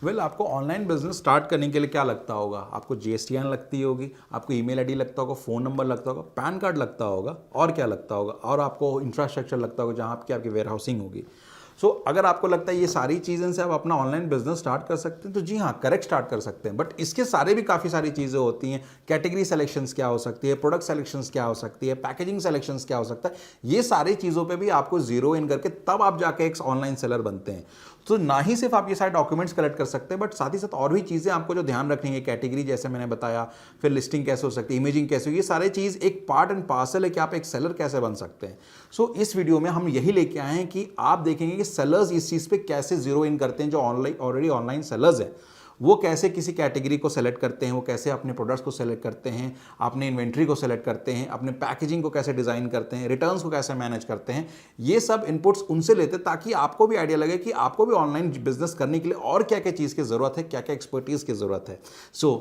आपको online business start करने के लिए क्या लगता होगा? आपको जीएसटीएन लगती होगी, आपको ईमेल आईडी लगता होगा, फ़ोन नंबर लगता होगा, पैन कार्ड लगता होगा, और क्या लगता होगा? और आपको इंफ्रास्ट्रक्चर लगता होगा जहाँ आपकी वेयर हाउसिंग होगी। अगर आपको लगता है ये सारी चीज़ें से आप अपना ऑनलाइन बिजनेस स्टार्ट कर सकते हैं, तो जी हाँ, करेक्ट, स्टार्ट कर सकते हैं। बट इसके सारे भी काफ़ी सारी चीज़ें होती हैं। कैटेगरी सेलेक्शंस क्या हो सकती है, प्रोडक्ट सेलेक्शंस क्या हो सकती है, पैकेजिंग सेलेक्शंस क्या हो सकता है, ये सारी चीज़ों पे भी आपको जीरो इन करके तब आप जाके एक ऑनलाइन सेलर बनते हैं। तो ना ही सिर्फ आप ये सारे डॉक्यूमेंट्स कलेक्ट कर सकते हैं, बट साथ ही साथ और भी चीज़ें आपको जो ध्यान रखनी है, कैटेगरी जैसे मैंने बताया, फिर लिस्टिंग कैसे हो सकती है, इमेजिंग कैसे हो, ये सारे चीज़ एक पार्ट एंड पार्सल है कि आप एक सेलर कैसे बन सकते हैं। इस वीडियो में हम यही लेके आए हैं कि आप देखेंगे कि सेलर्स इस चीज़ पे कैसे जीरो इन करते हैं। जो ऑनलाइन ऑलरेडी ऑनलाइन सेलर्स हैं, वो कैसे किसी कैटेगरी को सेलेक्ट करते हैं, वो कैसे अपने प्रोडक्ट्स को सेलेक्ट करते हैं, अपने इन्वेंट्री को सेलेक्ट करते हैं, अपने पैकेजिंग को कैसे डिज़ाइन करते हैं, रिटर्न्स को कैसे मैनेज करते हैं। ये सब इनपुट्स उनसे लेते हैं ताकि आपको भी आइडिया लगे कि आपको भी ऑनलाइन बिजनेस करने के लिए और क्या क्या चीज़ की ज़रूरत है, क्या क्या एक्सपर्टीज़ की ज़रूरत है।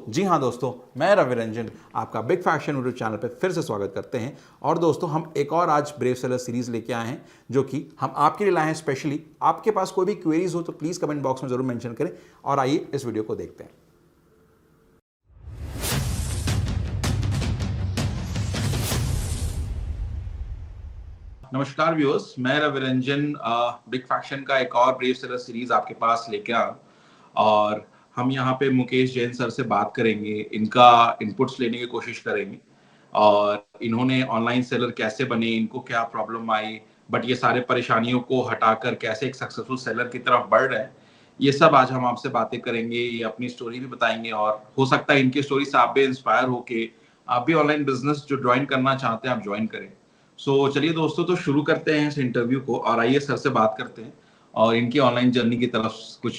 जी हाँ दोस्तों, मैं रवि रंजन आपका बिग फैक्शन यूट्यूब चैनल पर फिर से स्वागत करते हैं। और दोस्तों, हम एक और आज ब्रेव सेलर सीरीज़ लेके आए हैं, जो कि हम आपके लिए लाए हैं स्पेशली। आपके पास कोई भी क्वेरीज हो तो प्लीज़ कमेंट बॉक्स में ज़रूर मेंशन करें। और आइए इस वीडियो को देखते हैं। नमस्कार व्यूअर्स, मैं रवि रंजन बिग फैक्शन का एक और ब्रेव सेलर सीरीज आपके पास लेके आया। और हम यहाँ पे मुकेश जैन सर से बात करेंगे, इनका इनपुट्स लेने की कोशिश करेंगे और इन्होंने ऑनलाइन सेलर कैसे बने, इनको क्या प्रॉब्लम आई, बट ये सारे परेशानियों को हटाकर कैसे एक सक्सेसफुल सेलर की तरफ बढ़ रहे हैं, ये सब आज हम आपसे बातें करेंगे। ये अपनी स्टोरी भी बताएंगे और हो सकता है इनकी स्टोरी से आप भी इंस्पायर होके आप भी ऑनलाइन बिजनेस जो ज्वाइन करना चाहते हैं आप ज्वाइन करें। चलिए दोस्तों, तो शुरू करते हैं इस इंटरव्यू को और आइए सर से बात करते हैं और इनकी ऑनलाइन जर्नी की तरफ कुछ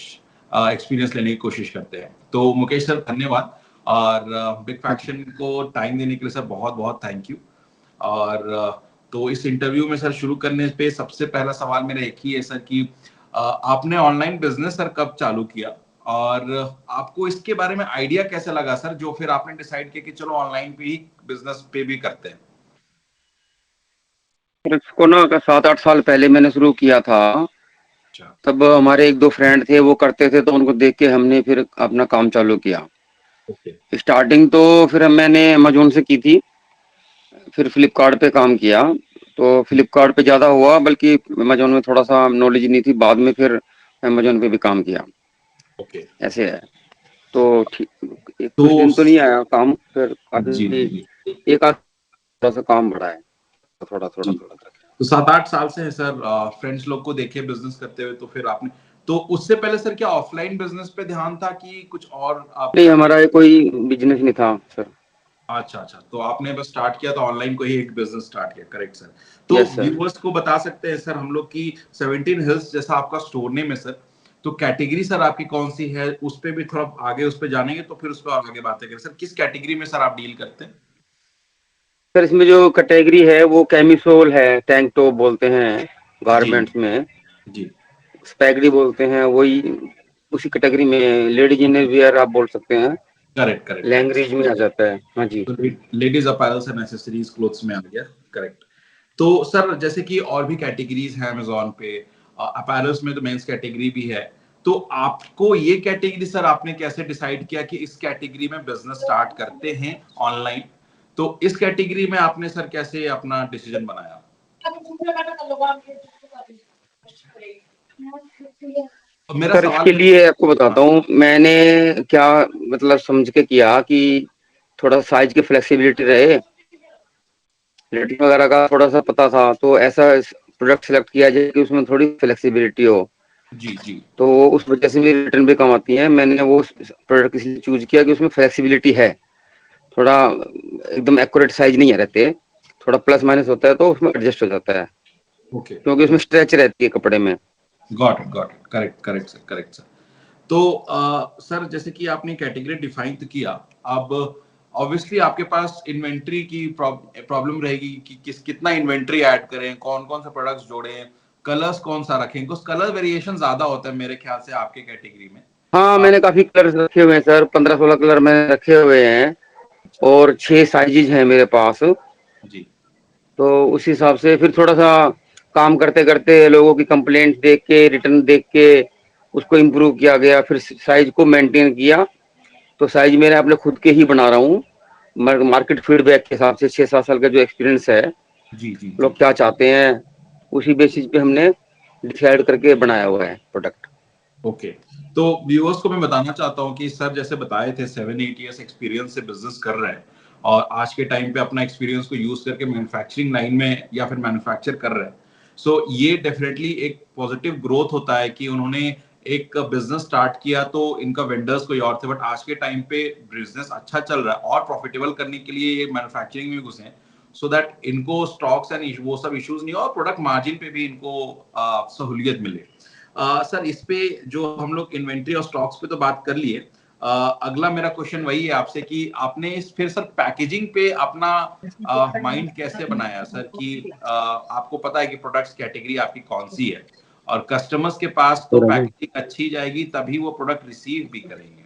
एक्सपीरियंस लेने की कोशिश करते हैं। तो मुकेश सर, धन्यवाद और बिग फैक्शन को टाइम देने के लिए सर बहुत बहुत थैंक यू। और तो इस इंटरव्यू में सर शुरू करने पे सबसे पहला सवाल मेरा एक ही है सर कि आपने ऑनलाइन बिजनेस सर कब चालू किया और आपको इसके बारे में आइडिया कैसे लगा सर, जो फिर आपने डिसाइड किया कि चलो ऑनलाइन पे ही बिजनेस पे भी करते हैं। इसको ना 7-8 साल पहले मैंने शुरू किया था। अच्छा। तब हमारे एक दो फ्रेंड थे, वो करते थे तो उनको देख के हमने फिर अपना काम चालू किया। ओके। स्टार्टिंग तो फिर मैंने अमेजोन से की थी, फिर फ्लिपकार्ट पे काम किया। तो फ्लिपकार्ट पे ज़्यादा हुआ, बल्कि अमेजोन में थोड़ा सा नॉलेज नहीं थी। बाद में फिर अमेजोन पे भी काम किया। ओके। ऐसे है। तो ठीक, तो कुछ दिन तो नहीं आया काम, फिर जी काफी जी एक आध थोड़ा सा काम बढ़ा है, थोड़ा थोड़ा जी। थोड़ा करके। तो 7-8 साल से है सर फ्रेंड्स लोग को देखे बिजनेस करते हुए, तो फिर आपने, तो उससे पहले सर क्या ऑफलाइन बिजनेस पे ध्यान था कि कुछ और आप नहीं, करना? हमारा ये कोई बिजनेस नहीं था सर। अच्छा अच्छा, तो आपने बस स्टार्ट किया तो ऑनलाइन को ही एक बिजनेस स्टार्ट किया, करेक्ट सर। तो यस सर। व्यूअर्स को बता सकते हैं सर हम लोग की 17 हिल्स जैसा आपका स्टोर नेम है सर, तो कैटेगरी सर आपकी कौन सी है, उस पे भी थोड़ा आगे उस पे जानेंगे तो फिर उस पर आगे बातें करें। सर किस कैटेगरी में सर आप डील करते हैं? सर इसमें जो कैटेगरी है वो कैमिसोल है, टैंक टॉप बोलते हैं जी गारमेंट्स में, जी। स्पैगडी बोलते हैं, वही उसी कैटेगरी में। लेडीज इनर वियर आप बोल सकते हैं, करेक्ट करेक्ट करेक्ट। लैंग्वेज में आ जाता है। हाँ जी। तो ladies apparels and accessories clothes में आ गया, करेक्ट। तो सर जैसे कि और भी कैटेगरीज हैं अमेजोन पे, अपैरल्स में तो मेंस कैटेगरी भी है, तो आपको ये कैटेगरी सर आपने कैसे डिसाइड किया कि इस कैटेगरी में बिजनेस स्टार्ट करते हैं ऑनलाइन? तो इस कैटेगरी में आपने सर कैसे अपना डिसीजन बनाया? तो मेरा सर सवाल इसके ये। लिए आपको हाँ। बताता हूँ मैंने क्या मतलब समझ के किया कि थोड़ा साइज की फ्लेक्सिबिलिटी रहे, रेटिंग वगैरह का थोड़ा सा पता था, तो ऐसा प्रोडक्ट सेलेक्ट किया जाए कि उसमें थोड़ी फ्लेक्सिबिलिटी हो। जी जी। तो उस वजह से भी रिटर्न भी कम आती है। मैंने वो प्रोडक्ट इसलिए चूज किया कि उसमें फ्लेक्सिबिलिटी है, थोड़ा एकदम एक्यूरेट साइज नहीं है रहते, थोड़ा प्लस माइनस होता है तो उसमें एडजस्ट हो जाता है, ओके। क्योंकि उसमें स्ट्रेच रहती है कपड़े में। Got it, correct correct sir, correct sir. तो सर जैसे कि आपने कैटेगरी डिफाइन तो किया, अब ऑब्वियसली आपके पास इन्वेंट्री की प्रॉब्लम रहेगी कि कितना इन्वेंट्री ऐड करें, कौन कौन से प्रोडक्ट्स जोड़ें, कलर्स कौन सा रखें, कुछ कलर वेरिएशन ज्यादा होता है मेरे ख्याल से आपके कैटेगरी में। हाँ, आ, मैंने काफी कलर रखे हुए हैं सर, 15-16 कलर मैंने रखे हुए हैं और 6 साइजेज हैं मेरे पास। जी तो उस हिसाब से फिर थोड़ा सा काम करते करते लोगों की कंप्लेंट देख के, रिटर्न देख के, उसको इम्प्रूव किया गया, फिर साइज को मेंटेन किया। तो साइज मेरे अपने खुद के ही बना रहा हूँ, मार्केट फीडबैक के हिसाब से। 6-7 साल का जो एक्सपीरियंस है, जी जी जी। लोग क्या चाहते हैं, उसी बेसिस पे हमने डिसाइड करके बनाया हुआ है प्रोडक्ट। ओके। तो व्यूअर्स को मैं बताना चाहता हूँ कि सर जैसे बताए थे 7-8 इयर्स एक्सपीरियंस से बिजनेस कर रहे हैं और आज के टाइम पे अपना एक्सपीरियंस को यूज करके मैन्युफैक्चरिंग लाइन में या फिर मैन्युफैक्चर कर रहे हैं। सो ये डेफिनेटली एक पॉजिटिव ग्रोथ होता है कि उन्होंने एक बिजनेस स्टार्ट किया तो इनका वेंडर्स कोई और थे, बट आज के टाइम पे बिजनेस अच्छा चल रहा है और प्रॉफिटेबल करने के लिए ये मैन्युफैक्चरिंग में घुसे हैं, सो दैट इनको स्टॉक्स एंड वो सब इश्यूज नहीं हो और प्रोडक्ट मार्जिन पे भी इनको सहूलियत मिले। सर इस पे जो हम लोग इन्वेंट्री और स्टॉक्स पे तो बात कर लिए, अगला मेरा क्वेश्चन वही है आपसे कि आपने फिर सर पैकेजिंग पे अपना माइंड कैसे बनाया सर कि आपको पता है कि प्रोडक्ट्स कैटेगरी आपकी कौन सी है और कस्टमर्स के पास तो पैकेजिंग अच्छी जाएगी तभी वो प्रोडक्ट रिसीव भी करेंगे।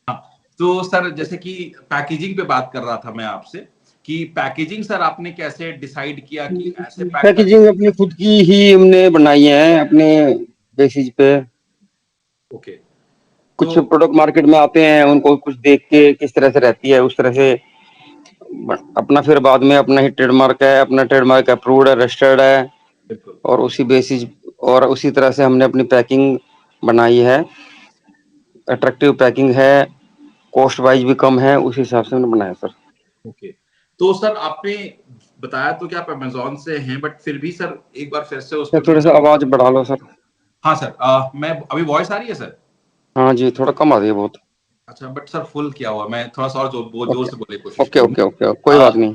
हाँ, तो सर जैसे कि पैकेजिंग पे बात कर रहा था मैं आपसे कि पैकेजिंग सर आपने कैसे डिसाइड किया कि ऐसे पैक कर। पैकेजिंग अपनी खुद की ही हमने बनाई है अपने बेसिस पे। ओके। तो कुछ प्रोडक्ट मार्केट में आते हैं, उनको कुछ देख के किस तरह से रहती है उस तरह से अपना, फिर बाद में अपना ही ट्रेडमार्क है, अपना ट्रेडमार्क अप्रूव्ड है, रजिस्टर्ड है, बिल्कुल। और उसी बेसिस और उसी तरह से हमने अपनी पैकिंग बनाई है। अट्रैक्टिव पैकिंग है, कॉस्ट वाइज भी कम है, उस हिसाब से हमने बनाया सर। ओके। तो सर आपने बताया तो कि आप अमेजोन से हैं, बट फिर भी सर एक बार फिर से उस सर पर थोड़ा सा आवाज बढ़ा लो सर। हाँ सर, मैं अभी वॉइस आ रही है सर? हाँ जी, थोड़ा कम आ रही है बहुत। अच्छा, बट सर फुल किया हुआ, मैं थोड़ा सा और जोर ओके से बोलने की कोशिश ओके करूंगा। ओके ओके, कोई बात नहीं।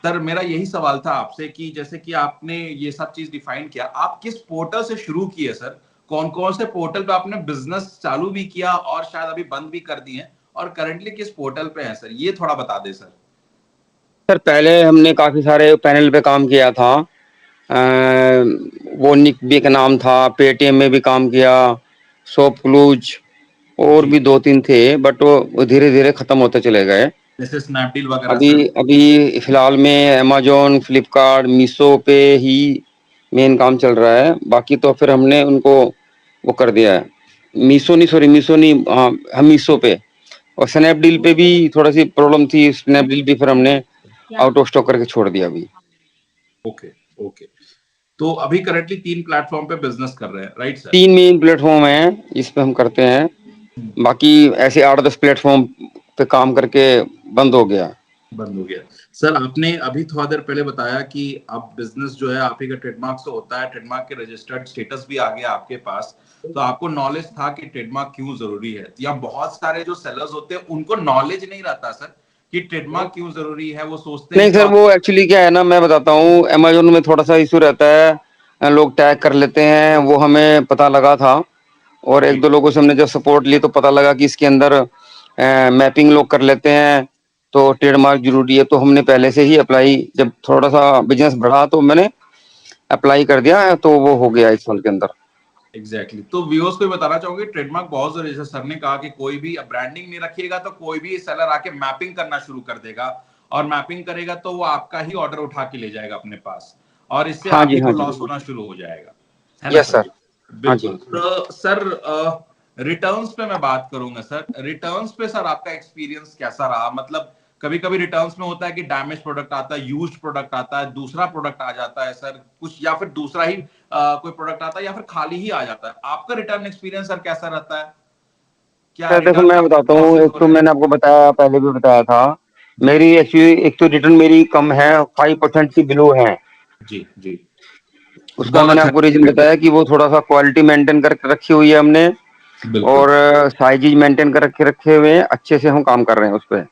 सर मेरा यही सवाल था आपसे कि जैसे कि आपने ये सब चीज डिफाइन किया, आप किस पोर्टल से शुरू किए सर? कौन कौन से पोर्टल पे आपने बिजनेस चालू भी किया और शायद अभी बंद भी कर दिए हैं, और करंटली किस पोर्टल पे है सर, ये थोड़ा बता दें सर। सर पहले हमने काफी सारे पैनल पे काम किया था। वो निक बी का नाम था, पेटीएम में भी काम किया, शॉप क्लूज, और जी। भी 2-3 थे, बट वो धीरे धीरे खत्म होते चले गए। जैसे स्नैपडील वगैरह अभी सर? अभी फिलहाल में अमेजोन, फ्लिपकार्ट, मीशो पे ही मेन काम चल रहा है। बाकी तो फिर हमने उनको वो कर दिया है। मीशो नहीं, हाँ हम मीशो पे, और स्नैपडील पे भी थोड़ा सी प्रॉब्लम थी। स्नैपडील भी फिर हमने आउट ऑफ स्टॉक करके छोड़ दिया अभी। ओके। ओके। तो अभी करंटली 3 प्लेटफॉर्म पे बिजनेस कर रहे हैं, राइट सर? 3 मेन प्लेटफॉर्म है इस पे हम करते हैं। बाकी ऐसे 8-10 प्लेटफॉर्म पे काम करके बंद हो गया। बंद हो गया। सर आपने अभी थोड़ा देर पहले बताया कि अब बिजनेस जो है आप ही का ट्रेडमार्क से होता है, ट्रेडमार्क के रजिस्टर्ड स्टेटस भी आ गया आपके पास, तो आपको नॉलेज था कि ट्रेडमार्क क्यों जरूरी है, या बहुत सारे जो सेलर्स होते हैं उनको नॉलेज नहीं रहता सर कि ट्रेडमार्क क्यों जरूरी है, वो सोचते हैं नहीं कि सर, वो एक्चुअली क्या है ना, मैं बताता हूँ, अमेजोन में थोड़ा सा इशू रहता है, लोग टैग कर लेते हैं, वो हमें पता लगा था। और जी 1-2 लोगों से हमने जब सपोर्ट ली तो पता लगा कि इसके अंदर मैपिंग लोग कर लेते हैं, तो ट्रेडमार्क जरूरी है। तो हमने पहले से ही अप्लाई, जब थोड़ा सा बिजनेस बढ़ा तो मैंने अप्लाई कर दिया, तो वो हो गया 1 साल के अंदर। Exactly exactly. तो व्यूअर्स को भी बताना चाहूंगी ट्रेडमार्क बहुत जरूरी है। जैसे सर ने कहा कि कोई भी ब्रांडिंग नहीं रखिएगा तो कोई भी सेलर आके मैपिंग करना शुरू कर देगा, और मैपिंग करेगा तो वो आपका ही ऑर्डर उठा के ले जाएगा अपने पास, और इससे हाँ आप जी, ही को हाँ जी, लॉस बिल्कुल। होना शुरू हो जाएगा, है ना यस सर? सर। हाँ जी। बिल्कुल। तो सर रिटर्न्स पे मैं बात करूंगा सर। रिटर्न्स पे सर आपका एक्सपीरियंस कैसा रहा? मतलब कभी कभी रिटर्न्स में होता है कि डैमेज प्रोडक्ट आता है, यूज्ड प्रोडक्ट आता है, दूसरा प्रोडक्ट आ जाता है सर कुछ, या फिर दूसरा ही कोई प्रोडक्ट आता है, या फिर खाली ही आ जाता है। आपका रिटर्न एक्सपीरियंस सर कैसा रहता है? क्या सर देखो, रिटर्न मैं बताता हूँ, एक तो पॉसिबल है? मैंने आपको बताया, पहले भी बताया था, जी मेरी एक्चुअली एक तो रिटर्न मेरी कम है, 5% की बिलो है। जी जी। उसका बहुत मैंने अच्छा आपको रीजन बताया कि वो थोड़ा सा क्वालिटी मेंटेन करके रखी हुई है हमने, बिल्कुल। और साइजेज मेंटेन कर रखे रखे हुए हैं, अच्छे से हम काम कर रहे हैं उस पे।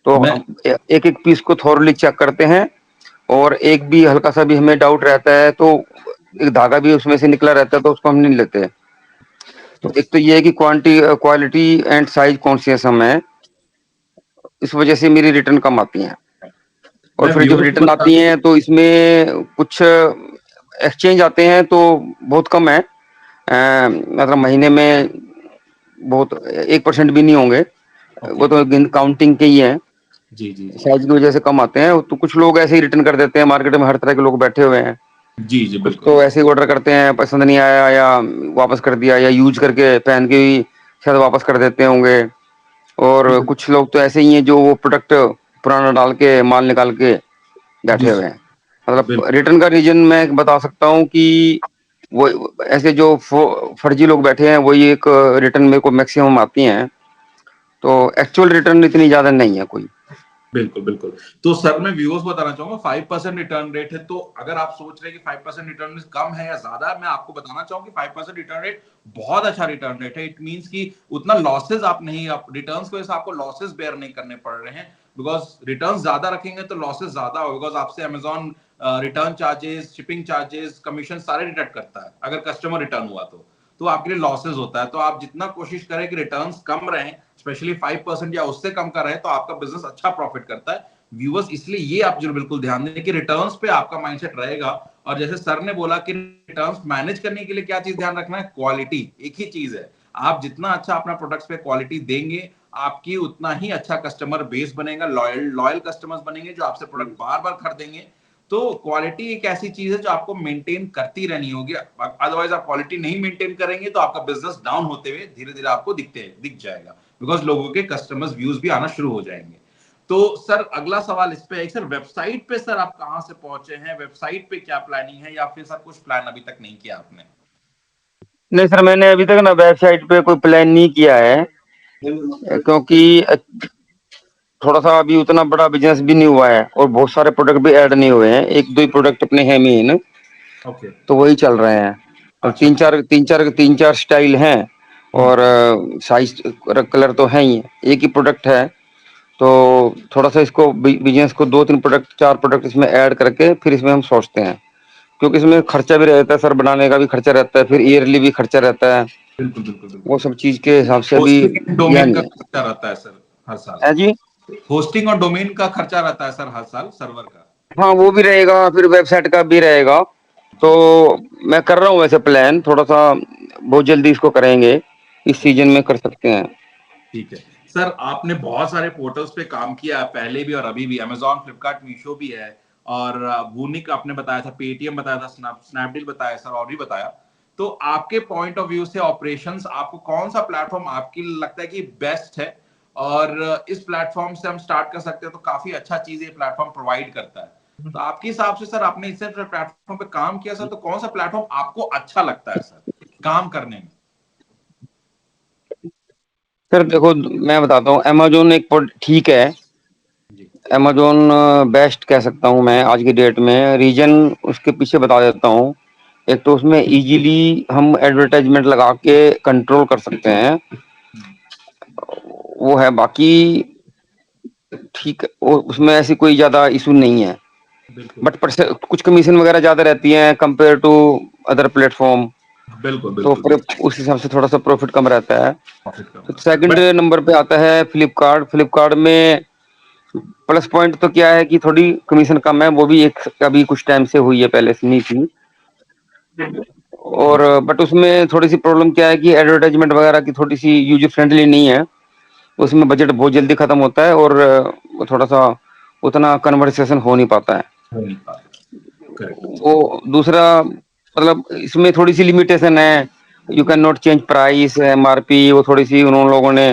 तो मैं हम एक एक पीस को थॉरली चेक करते हैं, और एक भी हल्का सा भी हमें डाउट रहता है तो एक धागा भी उसमें से निकला रहता है तो उसको हम नहीं लेते। तो एक तो ये है कि क्वालिटी एंड साइज कॉन्शियस हम है, इस वजह से मेरी रिटर्न कम आती हैं। और मैं फिर जब व्यूअर्स को रिटर्न बता। आती हैं तो इसमें कुछ एक्सचेंज आते हैं तो बहुत कम है, मतलब महीने में बहुत 1% भी नहीं होंगे, ओके। वो तो काउंटिंग के ही हैं। जी जी जी। साइज की वजह से कम आते हैं, तो कुछ लोग ऐसे ही रिटर्न कर देते हैं, मार्केट में हर तरह के लोग बैठे हुए हैं। जी, जी, कुछ बिल्कुल। तो ऐसे ही ऑर्डर करते हैं, पसंद नहीं आया या वापस कर दिया, या यूज करके पहन के भी शायद वापस कर देते होंगे। और बिल्कुल। कुछ लोग तो ऐसे ही हैं जो वो प्रोडक्ट पुराना डाल के माल निकाल के बैठे हुए दूसरा। हैं। मतलब बिल्कुल। रिटर्न का रीजन मैं बता सकता हूँ कि वो ऐसे जो फर्जी लोग बैठे हैं वही एक रिटर्न मेरे को मैक्सिमम आती हैं। तो एक्चुअल रिटर्न इतनी ज्यादा नहीं है कोई। बिल्कुल, बिल्कुल। तो सर मैं व्यूअर्स को बताना चाहूँगा 5% रिटर्न रेट है, तो अगर आप सोच रहे हैं कि 5% रिटर्न कम है या ज़्यादा है, मैं आपको बताना चाहूँ कि 5% रिटर्न रेट बहुत अच्छा रिटर्न रेट है। इट मीन्स कि उतना लॉसेस आप नहीं, आप रिटर्न्स की वजह से आपको लॉसेस बेयर नहीं करने पड़ रहे हैं। बिकॉज़ रिटर्न्स ज़्यादा रखेंगे तो लॉसेस ज़्यादा होगा, बिकॉज़ आपसे Amazon return charges, shipping charges, commission सारे डिडक्ट करता है, अगर कस्टमर रिटर्न हुआ तो। तो आपके लिए लॉसेस होता है। तो आप जितना कोशिश करें कि रिटर्न्स कम रहें, स्पेशली 5% या उससे कम का रहे, तो आपका बिजनेस अच्छा प्रॉफिट करता है। व्यूअर्स, इसलिए ये आप जरूर बिल्कुल ध्यान दें कि रिटर्न्स पे आपका माइंडसेट रहेगा। और जैसे सर ने बोला कि रिटर्न्स मैनेज करने के लिए क्या चीज ध्यान रखना है, क्वालिटी एक ही चीज है। आप जितना अच्छा अपना प्रोडक्ट्स पे क्वालिटी देंगे, आपकी उतना ही अच्छा कस्टमर बेस बनेगा, लॉयल लॉयल कस्टमर्स बनेंगे जो आपसे प्रोडक्ट बार बार खरीदेंगे। तो क्वालिटी एक ऐसी चीज है जो आपको मेंटेन करती रहनी होगी। अदरवाइज आप क्वालिटी नहीं मेंटेन करेंगे तो आपका बिजनेस डाउन होते हुए धीरे धीरे आपको दिख जाएगा, बिकॉज लोगों के कस्टमर्स व्यूज भी आना शुरू हो जाएंगे। तो सर अगला सवाल इस पे है, सर वेबसाइट पे सर आप कहां से पहुंचे हैं, वेबसाइट पे क्या प्लानिंग है, या फिर सर कुछ प्लान अभी तक नहीं किया आपने? नहीं सर, मैंने अभी तक ना वेबसाइट पे कोई प्लान नहीं किया है, क्योंकि थोड़ा सा अभी उतना बड़ा बिजनेस भी नहीं हुआ है और बहुत सारे प्रोडक्ट भी ऐड नहीं हुए हैं। एक दो ही प्रोडक्ट अपने हैं मेन, ओके। तो वही चल रहे हैं। अब अच्छा। तीन चार स्टाइल हैं और साइज कलर तो है ही, एक ही प्रोडक्ट है। तो थोड़ा सा इसको बिजनेस को दो तीन प्रोडक्ट चार प्रोडक्ट इसमें ऐड करके फिर इसमें हम सोचते हैं, क्योंकि इसमें खर्चा भी रहता है सर, बनाने का भी खर्चा रहता है, फिर ईयरली भी खर्चा रहता है। बिल्कुल, बिल्कुल, वो बिल्कुल। सब चीज के हिसाब से अभी होस्टिंग एंड किया डोमेन नहीं का है। खर्चा रहता है सर हर साल। है जी। होस्टिंग और डोमेन का खर्चा रहता है सर हर साल, सर्वर का। हाँ वो भी रहेगा, फिर वेबसाइट का भी रहेगा। तो जी, जी। मैं कर रहा हूँ वैसे प्लान, थोड़ा सा बहुत जल्दी इसको करेंगे, इस सीजन ओके। में कर सकते हैं। ठीक है। सर आपने बहुत सारे पोर्टल्स पे काम किया है पहले भी और अभी भी, अमेजॉन, फ्लिपकार्ट, मीशो भी है, और वूनिक आपने बताया था, पेटीएम बताया था, स्नैपडील बताया सर, और भी बताया। तो आपके पॉइंट ऑफ व्यू से ऑपरेशंस, आपको कौन सा प्लेटफॉर्म आपकी लगता है कि बेस्ट है, और इस प्लेटफॉर्म से हम स्टार्ट कर सकते हैं तो काफी अच्छा चीज ये प्लेटफॉर्म प्रोवाइड करता है। तो आपके हिसाब से सर, आपने इससे प्लेटफॉर्म पे काम किया सर, तो कौन सा प्लेटफॉर्म आपको अच्छा लगता है सर काम करने में? सर देखो, मैं बताता हूँ, अमेजोन एक ठीक है। जी। अमेजोन बेस्ट कह सकता हूँ मैं आज की डेट में। रीजन उसके पीछे बता देता हूँ। एक तो उसमें इजीली हम एडवर्टाइजमेंट लगा के कंट्रोल कर सकते हैं, वो है। बाकी ठीक है, उसमें ऐसी कोई ज्यादा इशू नहीं है। बिल्कुल, बट कुछ कमीशन वगैरह ज्यादा रहती हैं कंपेयर टू अदर प्लेटफॉर्म। बिल्कुल, तो बिल्कुल, बिल्कुल। उस हिसाब से थोड़ा सा प्रॉफिट कम रहता है। प्रॉफिट कम तो रहता है, सेकंड बट नंबर पे आता है फ्लिपकार्ट। फ्लिपकार्ट में प्लस पॉइंट तो क्या है कि थोड़ी कमीशन कम है, वो भी एक अभी कुछ टाइम से हुई है, पहले से नहीं थी। और बट उसमें थोड़ी सी प्रॉब्लम क्या है कि एडवर्टाइजमेंट वगैरह की थोड़ी सी यूजर फ्रेंडली नहीं है। उसमें बजट बहुत जल्दी खत्म होता है और थोड़ा सा उतना कन्वर्सेशन हो नहीं पाता है। हो नहीं पाता। करेक्ट। वो दूसरा, मतलब इसमें थोड़ी सी लिमिटेशन है, you can not change price, MRP, वो थोड़ी सी उन लोगों ने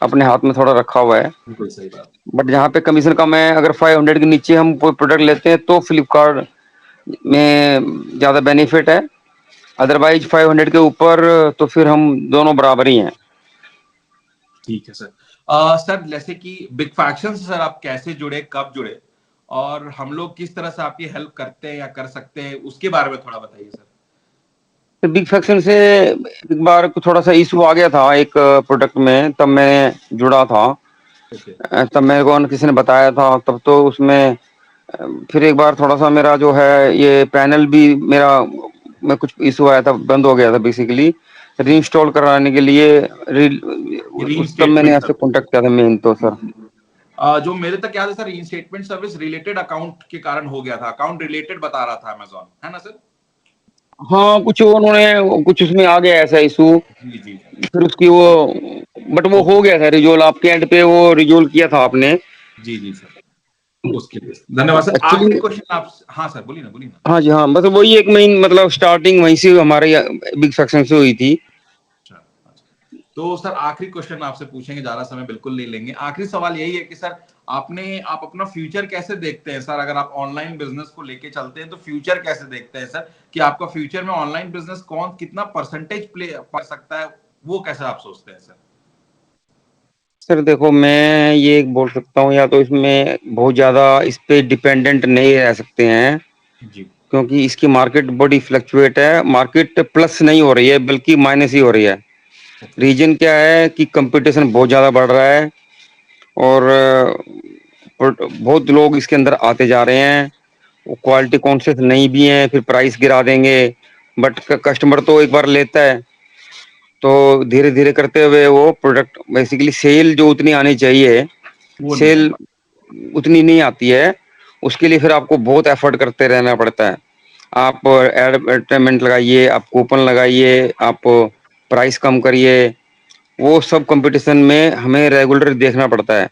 अपने हाथ में थोड़ा रखा हुआ है। बिल्कुल सही बात। बट जहाँ पे कमीशन कम है, अगर 500 के नीचे हम कोई प्रोडक्ट लेते हैं तो फ्लिपकार्ट में ज़्यादा बेनिफिट है। अदरवाइज 500 के ऊपर तो फिर हम दोनों बराबर ही हैं। ठीक है सर। सर जैसे कि बिग फैक्शन से सर आप कैसे जुड़े, कब जुड़े, और हम लोग किस तरह से आपकी हेल्प करते हैं या कर सकते हैं, उसके बारे में थोड़ा बताइए सर। तो बिग फैक्शन से एक बार थोड़ा सा इशू आ गया था एक प्रोडक्ट में, तब मैंने जुड़ा था। ओके। तब मेरे को किसी ने बताया था, तब तो उसमें फिर एक बार थोड़ा सा मेरा जो है ये पैनल भी मेरा में कुछ इशू आया था, बंद हो गया था बेसिकली। रीइंस्टॉल कराने के लिए री उस तब मैंने स्टेटमेंट आपसे सर्विस। कांटेक्ट किया था मेन तो सर। जो मेरे तक याद है सर, री सर्विस रिलेटेड अकाउंट के कारण हो गया था, अकाउंट रिलेटेड बता रहा था अमेजोन, है ना सर? हाँ कुछ उन्होंने कुछ उसमें आ गया ऐसा इशू, जी, जी। फिर उसकी वो, बट वो ओके। हो गया था रिजोल्व, आपके एंड पे वो रिजोल्व किया था आपने। जी, जी सर। उसके लिए धन्यवाद सर। एक्चुअली आखिरी क्वेश्चन आप, हाँ सर बोलिए ना, बोलिए ना। हाँ जी, हाँ, मतलब वही एक मेन मतलब स्टार्टिंग वहीं से हमारे बिग फैक्शन से हुई थी। अच्छा, अच्छा। तो सर आखिरी क्वेश्चन आपसे पूछेंगे, ज्यादा समय बिल्कुल नहीं लेंगे। आखिरी सवाल यही है कि सर आप अपना फ्यूचर कैसे देखते हैं सर? अगर आप ऑनलाइन बिजनेस को लेके चलते हैं तो फ्यूचर कैसे देखते हैं सर, कि आपका फ्यूचर में ऑनलाइन बिजनेस कौन कितना परसेंटेज प्ले कर सकता है, वो कैसे आप सोचते हैं सर? सर देखो, मैं ये एक बोल सकता हूँ, या तो इसमें बहुत ज़्यादा इस पे डिपेंडेंट नहीं रह सकते हैं, जी। क्योंकि इसकी मार्केट बड़ी फ्लक्चुएट है। मार्केट प्लस नहीं हो रही है, बल्कि माइनस ही हो रही है। ओके। रीज़न क्या है कि कंपटीशन बहुत ज़्यादा बढ़ रहा है, और बहुत लोग इसके अंदर आते जा रहे हैं। वो क्वालिटी कॉन्शियस नहीं भी हैं, फिर प्राइस गिरा देंगे, बट कस्टमर तो एक बार लेता है। तो धीरे-धीरे करते हुए वो प्रोडक्ट बेसिकली सेल जो उतनी आनी चाहिए, वो नहीं आ सेल पा उतनी नहीं आती है। उसके लिए फिर आपको बहुत एफर्ट करते रहना पड़ता है। आप एडवर्टाइज़मेंट लगाइए, आप कूपन लगाइए, आप प्राइस कम करिए, वो सब कॉम्पिटिशन में हमें रेगुलर देखना पड़ता है,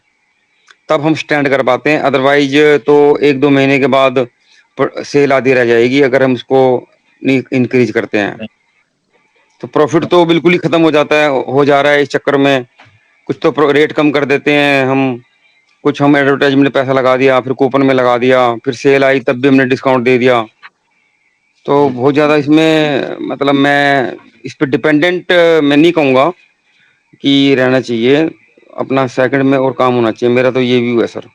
तब हम स्टैंड कर पाते हैं। अदरवाइज़ तो 1-2 महीने के बाद सेल आधी रह जाएगी, अगर हम उसको नहीं इंक्रीज़ करते हैं। नहीं। तो प्रॉफिट तो बिल्कुल ही खत्म हो जाता है, हो जा रहा है इस चक्कर में। कुछ तो रेट कम कर देते हैं हम, कुछ हम एडवर्टाइजमेंट में पैसा लगा दिया, फिर कूपन में लगा दिया, फिर सेल आई तब भी हमने डिस्काउंट दे दिया। तो बिल्कुल। बहुत ज़्यादा इसमें मतलब मैं इस पे डिपेंडेंट मैं नहीं कहूँगा कि रहना चाहिए। अपना सेकंड में और काम होना चाहिए, मेरा तो ये व्यू है सर।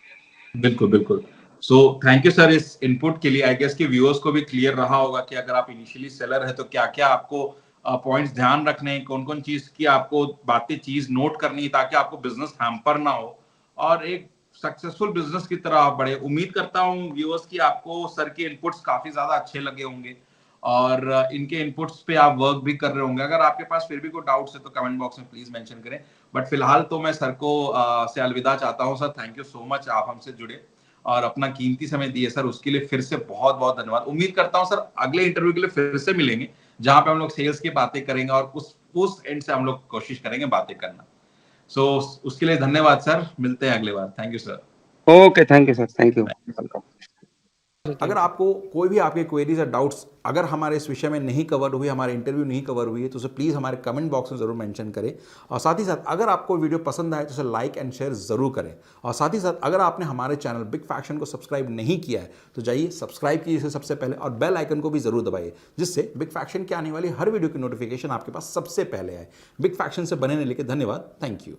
बिल्कुल, बिल्कुल। सो थैंक यू सर इस इनपुट के लिए। आई गेस कि व्यूअर्स को भी क्लियर रहा होगा कि अगर आप इनिशियली सेलर है तो क्या-क्या आपको पॉइंट्स ध्यान रखने हैं, कौन-कौन चीज़ की आपको चीज़ नोट करनी है ताकि आपको बिज़नेस हैम्पर ना हो और एक सक्सेसफुल बिज़नेस की तरह आप बढ़े। उम्मीद करता हूँ व्यूअर्स कि आपको सर के इनपुट्स काफ़ी ज़्यादा अच्छे लगे होंगे और इनके इनपुट्स पे आप वर्क भी कर रहे होंगे। अगर आपके पास फिर भी कोई डाउट्स है तो कमेंट बॉक्स में प्लीज़ मेंशन करें। बट फिलहाल तो मैं सर को से अलविदा चाहता हूँ। Sir thank you so much, आप हमसे जुड़े और अपना कीमती समय दिए सर, उसके लिए फिर से बहुत-बहुत धन्यवाद। उम्मीद करता हूँ सर अगले इंटरव्यू के लिए फिर से मिलेंगे, जहाँ पे हम लोग सेल्स की बातें करेंगे और उस एंड से हम लोग कोशिश करेंगे बातें करना। सो उसके लिए धन्यवाद सर, मिलते हैं अगली बार। Thank you sir. Okay, thank you sir, thank you. Welcome. अगर आपको कोई भी आपके क्वेरीज या डाउट्स अगर हमारे इस विषय में नहीं कवर हुई, हमारे इंटरव्यू नहीं कवर हुई है, तो उसे प्लीज़ हमारे कमेंट बॉक्स में ज़रूर मेंशन करें। और साथ ही साथ अगर आपको वीडियो पसंद आए तो उसे लाइक एंड शेयर ज़रूर करें। और साथ ही साथ अगर आपने हमारे चैनल बिग फैक्शन को सब्सक्राइब नहीं किया है तो जाइए सब्सक्राइब कीजिए सबसे पहले और बेल आइकन को भी ज़रूर दबाइए, जिससे बिग फैक्शन के आने वाली हर वीडियो की नोटिफिकेशन आपके पास सबसे पहले आए। बिग फैक्शन से बने रहने के लिए धन्यवाद। Thank you.